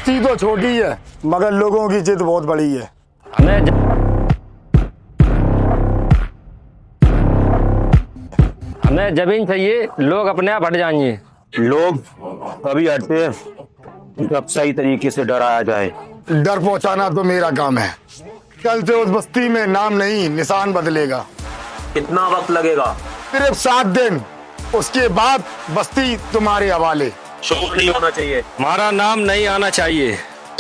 बस्ती तो छोटी है मगर लोगों की जिद बहुत बड़ी है। हमें जमीन चाहिए, लोग अपने आप हट जाएंगे। लोग अभी हटते हैं जब सही तरीके से डराया जाए। डर पहुंचाना तो मेरा काम है। कल से उस बस्ती में नाम नहीं निशान बदलेगा। कितना वक्त लगेगा? सिर्फ 7 दिन, उसके बाद बस्ती तुम्हारे हवाले। शोर नहीं होना चाहिए। हमारा नाम नहीं आना चाहिए।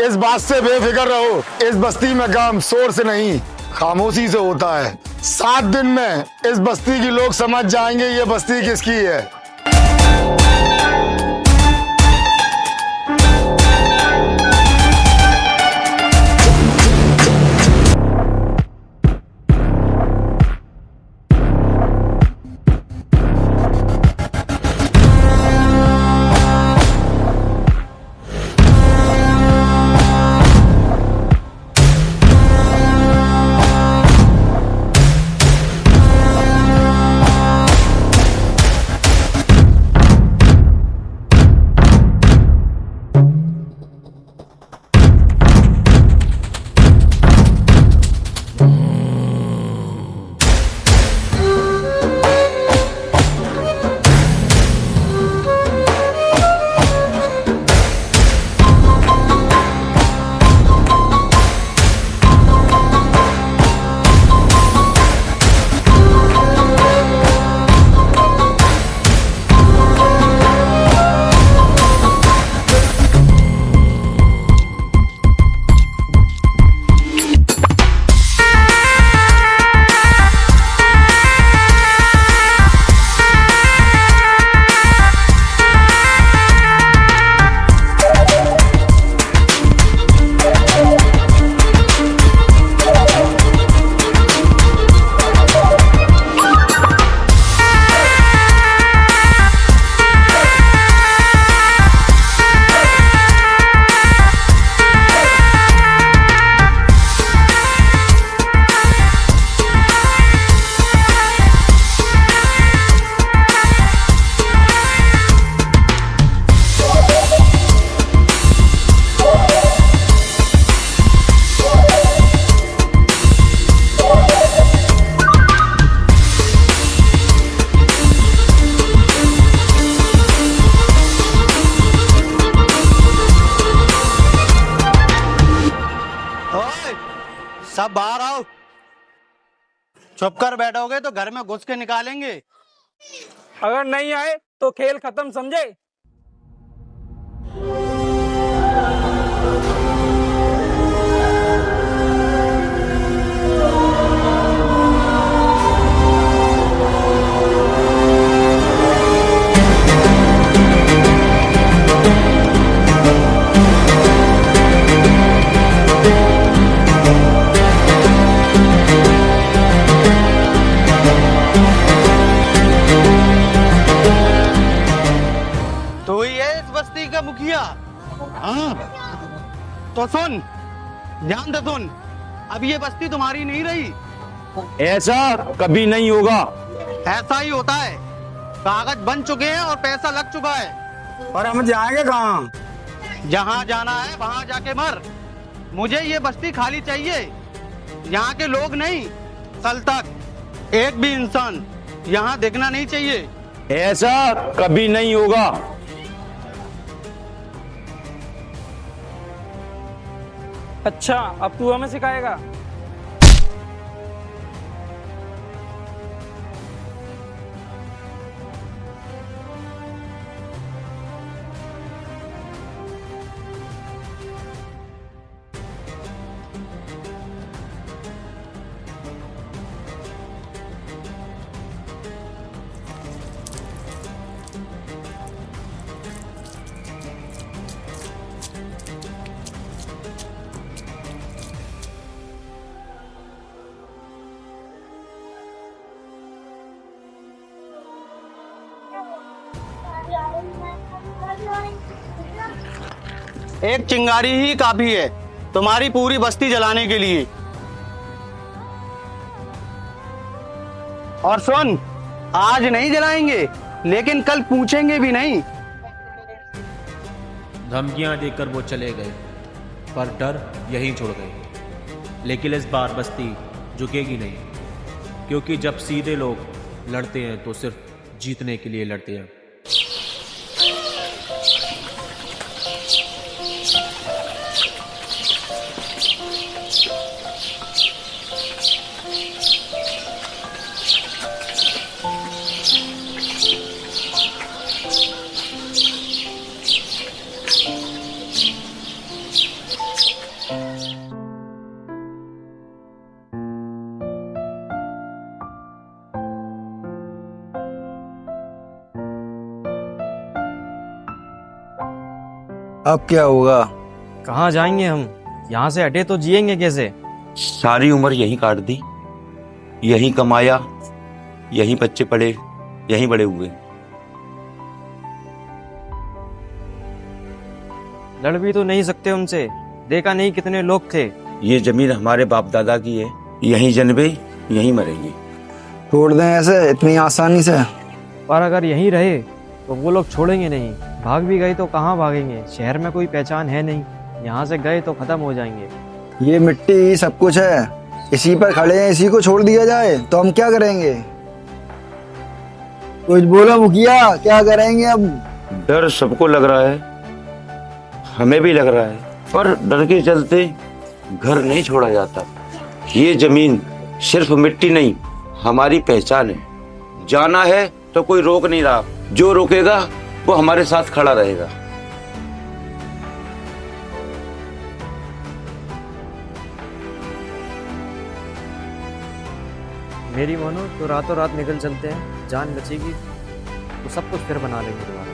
इस बात से बेफिक्र रहो, इस बस्ती में काम शोर से नहीं खामोशी से होता है। 7 दिन में इस बस्ती की लोग समझ जाएंगे ये बस्ती किसकी है। सब बाहर आओ। चुप कर बैठोगे तो घर में घुस के निकालेंगे। अगर नहीं आए तो खेल खत्म, समझे? तो ही है इस बस्ती का मुखिया। हाँ तो सुन, ध्यान दे सुन, अब ये बस्ती तुम्हारी नहीं रही। ऐसा कभी नहीं होगा। ऐसा ही होता है। कागज बन चुके हैं और पैसा लग चुका है। और हम जाएंगे कहाँ? जहाँ जाना है वहाँ जाके मर। मुझे ये बस्ती खाली चाहिए। यहाँ के लोग नहीं, कल तक एक भी इंसान यहाँ दिखना नहीं चाहिए। ऐसा कभी नहीं होगा। अच्छा, अब तू हमें सिखाएगा? एक चिंगारी ही काफी है तुम्हारी पूरी बस्ती जलाने के लिए। और सुन, आज नहीं जलाएंगे लेकिन कल पूछेंगे भी नहीं। धमकियां देकर वो चले गए। पर डर यहीं छोड़ गए। लेकिन इस बार बस्ती झुकेगी नहीं, क्योंकि जब सीधे लोग लड़ते हैं तो सिर्फ जीतने के लिए लड़ते हैं। अब क्या होगा? कहाँ जाएंगे हम? यहाँ से हटे तो जिएंगे कैसे? सारी उम्र यहीं काट दी, यहीं कमाया, यहीं बच्चे पढ़े, यहीं बड़े हुए। लड़ भी तो नहीं सकते उनसे, देखा नहीं कितने लोग थे। ये जमीन हमारे बाप दादा की है, यहीं जन्मे यहीं मरेंगे। छोड़ दें ऐसे इतनी आसानी से? पर अगर यहीं रहे तो वो लोग छोड़ेंगे नहीं। भाग भी गए तो कहाँ भागेंगे? शहर में कोई पहचान है नहीं, यहाँ से गए तो खत्म हो जाएंगे। ये मिट्टी सब कुछ है, इसी पर खड़े हैं, इसी को छोड़ दिया जाए तो हम क्या करेंगे? कुछ बोलो मुखिया, क्या करेंगे अब? डर सबको लग रहा है, हमें भी लग रहा है, पर डर के चलते घर नहीं छोड़ा जाता। ये जमीन सिर्फ मिट्टी नहीं, हमारी पहचान है। जाना है तो कोई रोक नहीं रहा, जो रोकेगा वो हमारे साथ खड़ा रहेगा। मेरी मानो तो रातों रात निकल चलते हैं, जान बचेगी तो सब कुछ फिर बना लेंगे दोबारा।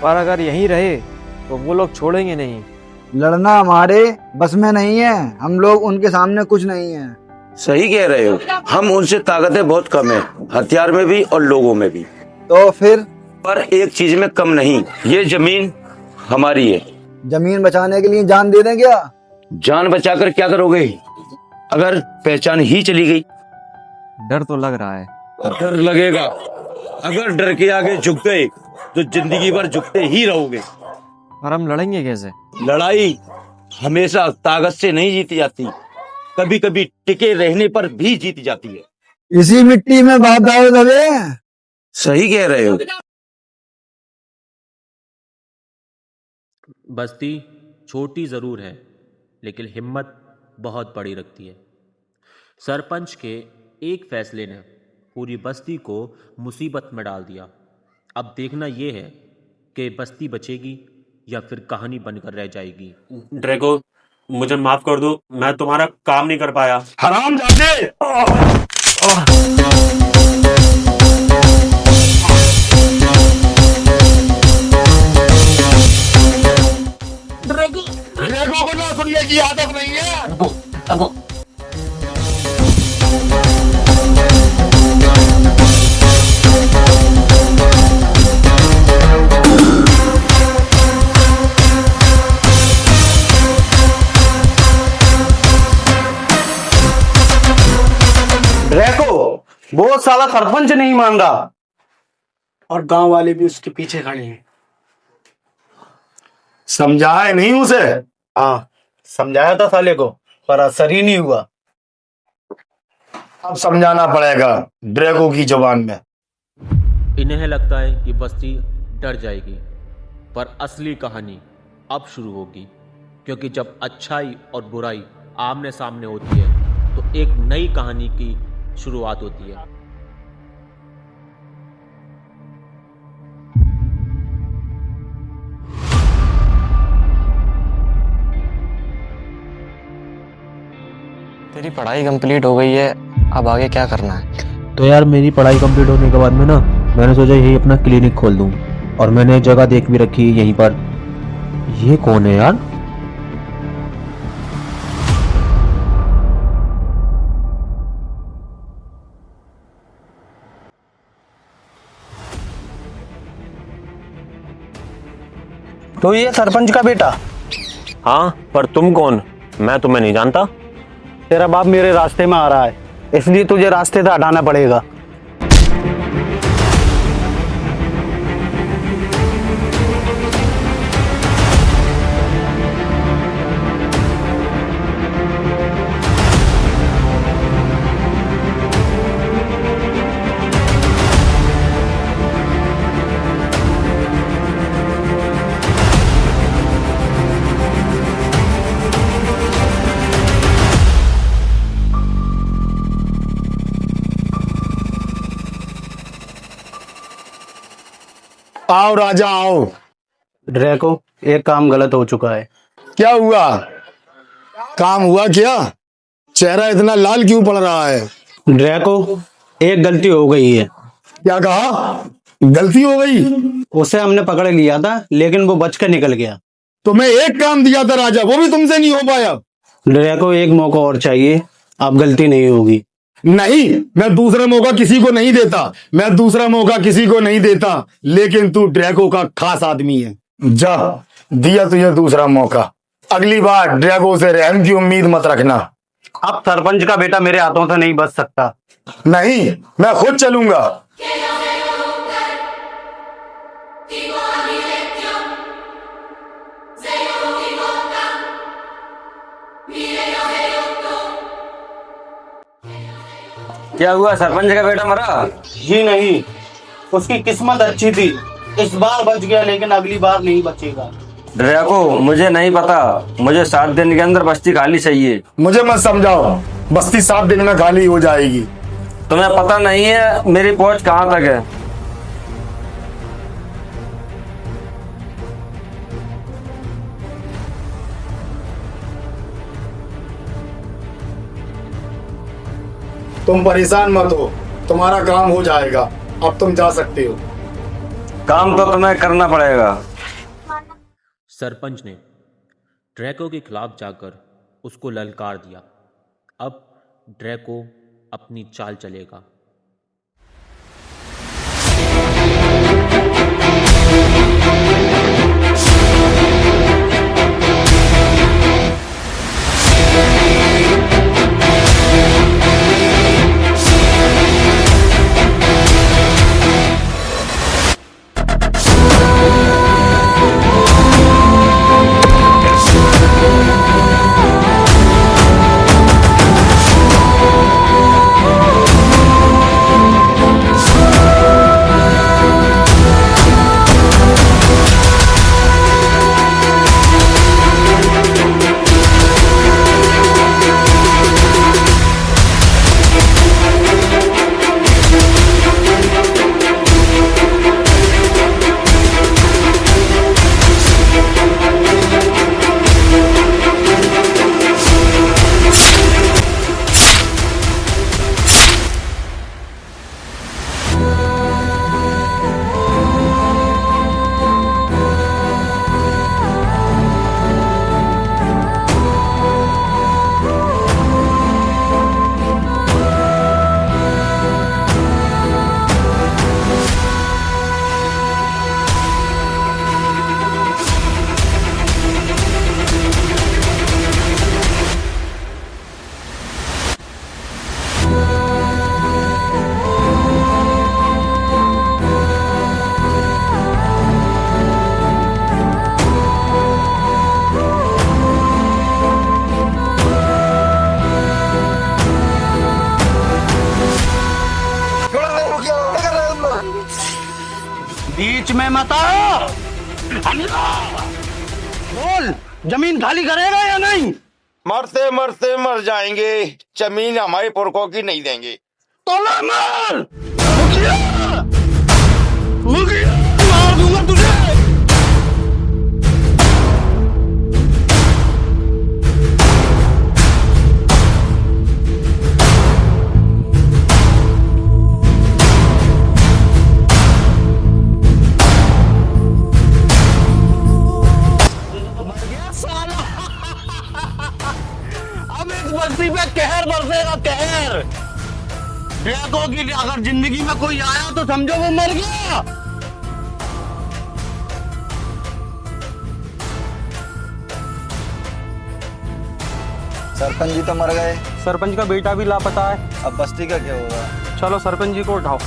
पर अगर यहीं रहे तो वो लोग छोड़ेंगे नहीं। लड़ना हमारे बस में नहीं है, हम लोग उनके सामने कुछ नहीं है। सही कह रहे हो, हम उनसे ताकतें बहुत कम है, हथियार में भी और लोगों में भी। तो फिर? पर एक चीज में कम नहीं, ये जमीन हमारी है। जमीन बचाने के लिए जान दे दें क्या? जान बचाकर क्या करोगे अगर पहचान ही चली गई? डर तो लग रहा है। डर लगेगा, अगर डर के आगे झुक गए तो जिंदगी भर झुकते ही रहोगे। पर हम लड़ेंगे कैसे? लड़ाई हमेशा ताकत से नहीं जीती जाती, कभी कभी टिके रहने पर भी जीती जाती है। इसी मिट्टी में बाप दादा दबे। सही कह रहे हो। बस्ती छोटी जरूर है, लेकिन हिम्मत बहुत बड़ी रखती है। सरपंच के एक फैसले ने पूरी बस्ती को मुसीबत में डाल दिया। अब देखना यह है कि बस्ती बचेगी या फिर कहानी बनकर रह जाएगी। ड्रैको, मुझे माफ कर दो, मैं तुम्हारा काम नहीं कर पाया। हरामजादे! ड्रैको को ना सुनने की आदत नहीं है। ड्रैको, वो साला सरपंच नहीं मान रहा और गांव वाले भी उसके पीछे खड़े हैं। समझाए नहीं उसे? हाँ, समझाया था साले को, पर असर ही नहीं हुआ। अब समझाना पड़ेगा ड्रैको की जुबान में। इन्हें लगता है कि बस्ती डर जाएगी, पर असली कहानी अब शुरू होगी, क्योंकि जब अच्छाई और बुराई आमने सामने होती है तो एक नई कहानी की शुरुआत होती है। तेरी पढ़ाई कंप्लीट हो गई है, अब आगे क्या करना है? तो यार मेरी पढ़ाई कंप्लीट होने के बाद में ना मैंने सोचा यही अपना क्लिनिक खोल दूं, और मैंने एक जगह देख भी रखी है यहीं पर। ये कौन है यार? तो ये सरपंच का बेटा? हाँ, पर तुम कौन? मैं तुम्हें नहीं जानता। तेरा बाप मेरे रास्ते में आ रहा है, इसलिए तुझे रास्ते से हटाना पड़ेगा। आओ राजा आओ। ड्रैको, एक काम गलत हो चुका है। क्या हुआ? काम हुआ क्या? चेहरा इतना लाल क्यों पड़ रहा है? ड्रैको, एक गलती हो गई है। क्या कहा? गलती हो गई? उसे हमने पकड़ लिया था लेकिन वो बच कर निकल गया। तुम्हें एक काम दिया था राजा, वो भी तुमसे नहीं हो पाया। ड्रैको, एक मौका और चाहिए, अब गलती नहीं होगी। नहीं, मैं दूसरा मौका किसी को नहीं देता, मैं दूसरा मौका किसी को नहीं देता, लेकिन तू ड्रैगो का खास आदमी है। जा, दिया तुझे दूसरा मौका, अगली बार ड्रैगो से रहम की उम्मीद मत रखना। अब सरपंच का बेटा मेरे हाथों से नहीं बच सकता। नहीं, मैं खुद चलूंगा। क्या हुआ, सरपंच का बेटा मरा? जी नहीं, उसकी किस्मत अच्छी थी, इस बार बच गया लेकिन अगली बार नहीं बचेगा। ड्रैको, मुझे नहीं पता, मुझे 7 दिन के अंदर बस्ती खाली चाहिए। मुझे मत समझाओ, बस्ती 7 दिन में खाली हो जाएगी। तुम्हें पता नहीं है मेरी पहुंच कहाँ तक है। तुम परेशान मत हो, तुम्हारा काम हो जाएगा, अब तुम जा सकते हो। काम तो तुम्हें करना पड़ेगा। सरपंच ने ड्रैको के खिलाफ जाकर उसको ललकार दिया। अब ड्रैको अपनी चाल चलेगा। बीच में मत आओ। बोल, जमीन खाली करेगा या नहीं? मरते मरते मर जाएंगे, जमीन हमारी पुरखों की नहीं देंगे। तो ना मार, मुखिया, मुखिया, मार दूंगा तुझे। अब इस बस्ती पे कहर बरसेगा, कहर। ड्रैको की अगर जिंदगी में कोई आया तो समझो वो मर गया। सरपंच जी तो मर गए, सरपंच का बेटा भी लापता है। अब बस्ती का क्या होगा? चलो सरपंच जी को उठाओ।